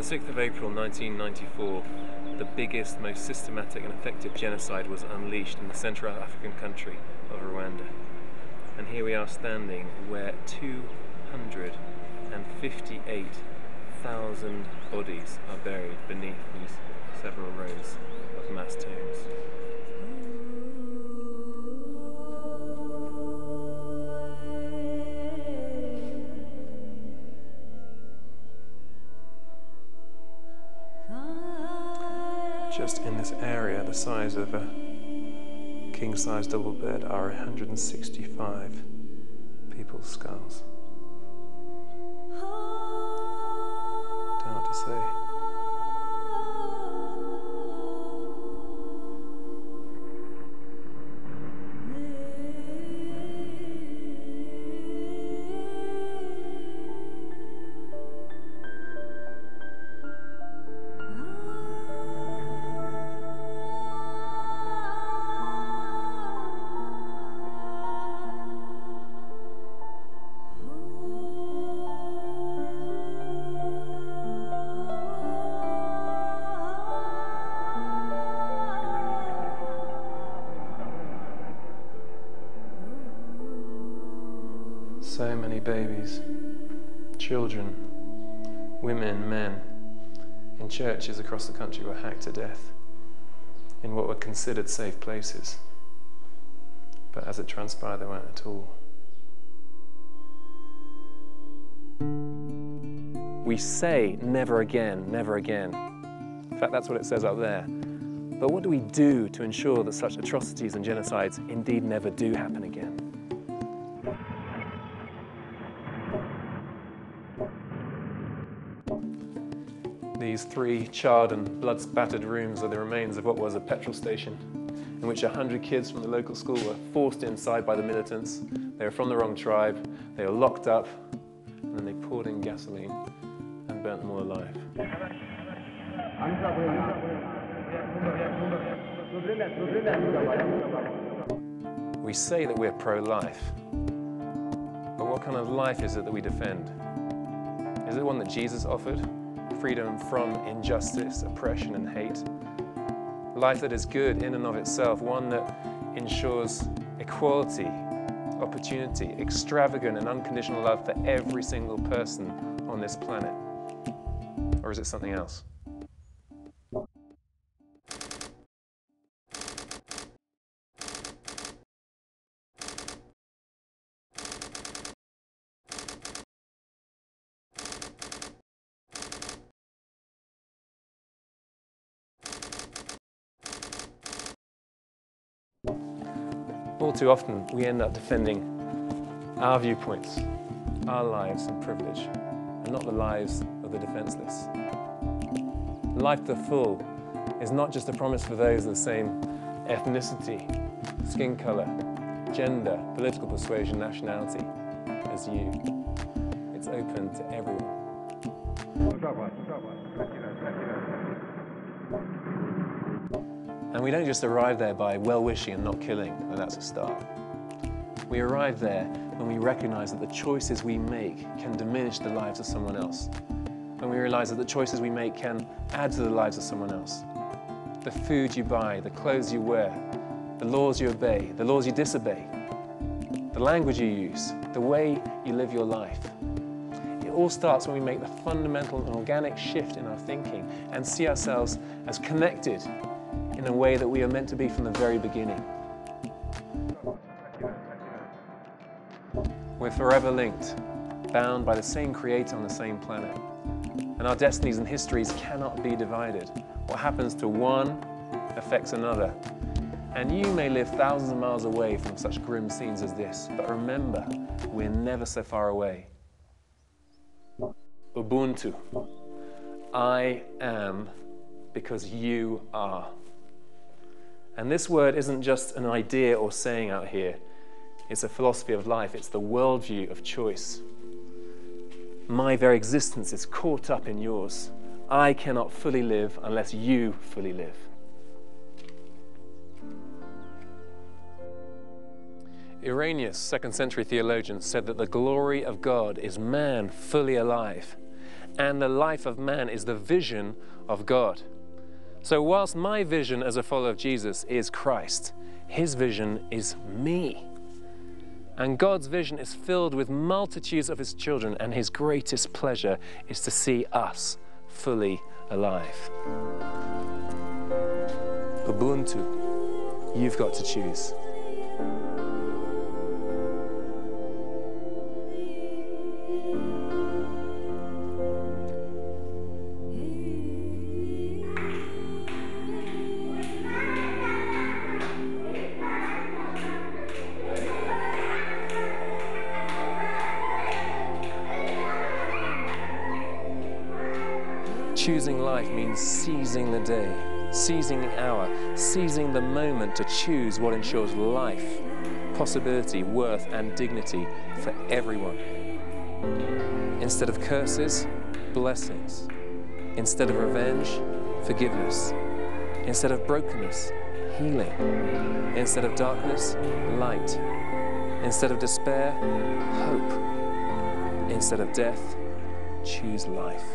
On the 6th of April 1994, the biggest, most systematic and effective genocide was unleashed in the Central African country of Rwanda. And here we are standing where 258,000 bodies are buried beneath these several rows of mass tombs. Just in this area, the size of a king-size double bed, are 165 people's skulls. Don't know what to say. So many babies, children, women, men, in churches across the country were hacked to death in what were considered safe places. But as it transpired, they weren't at all. We say never again, never again. In fact, that's what it says up there. But what do we do to ensure that such atrocities and genocides indeed never do happen again? These three charred and blood-spattered rooms are the remains of what was a petrol station in which 100 kids from the local school were forced inside by the militants. They were from the wrong tribe, they were locked up, and then they poured in gasoline and burnt them all alive. We say that we're pro-life, but what kind of life is it that we defend? Is it one that Jesus offered? Freedom from injustice, oppression and hate. Life that is good in and of itself, one that ensures equality, opportunity, extravagant and unconditional love for every single person on this planet. Or is it something else? All too often, we end up defending our viewpoints, our lives and privilege, and not the lives of the defenseless. Life to the full is not just a promise for those of the same ethnicity, skin color, gender, political persuasion, nationality as you. It's open to everyone. And we don't just arrive there by well-wishing and not killing, and that's a start. We arrive there when we recognize that the choices we make can diminish the lives of someone else. When we realize that the choices we make can add to the lives of someone else. The food you buy, the clothes you wear, the laws you obey, the laws you disobey, the language you use, the way you live your life. It all starts when we make the fundamental and organic shift in our thinking and see ourselves as connected in a way that we are meant to be from the very beginning. We're forever linked, bound by the same creator on the same planet. And our destinies and histories cannot be divided. What happens to one affects another. And you may live thousands of miles away from such grim scenes as this, but remember, we're never so far away. Ubuntu. I am because you are. And this word isn't just an idea or saying out here. It's a philosophy of life. It's the worldview of choice. My very existence is caught up in yours. I cannot fully live unless you fully live. Irenaeus, 2nd century theologian, said that the glory of God is man fully alive. and the life of man is the vision of God. So whilst my vision as a follower of Jesus is Christ, his vision is me. And God's vision is filled with multitudes of his children, and his greatest pleasure is to see us fully alive. Ubuntu, you've got to choose. Choosing life means seizing the day, seizing the hour, seizing the moment to choose what ensures life, possibility, worth, and dignity for everyone. Instead of curses, blessings. Instead of revenge, forgiveness. Instead of brokenness, healing. Instead of darkness, light. Instead of despair, hope. Instead of death, choose life.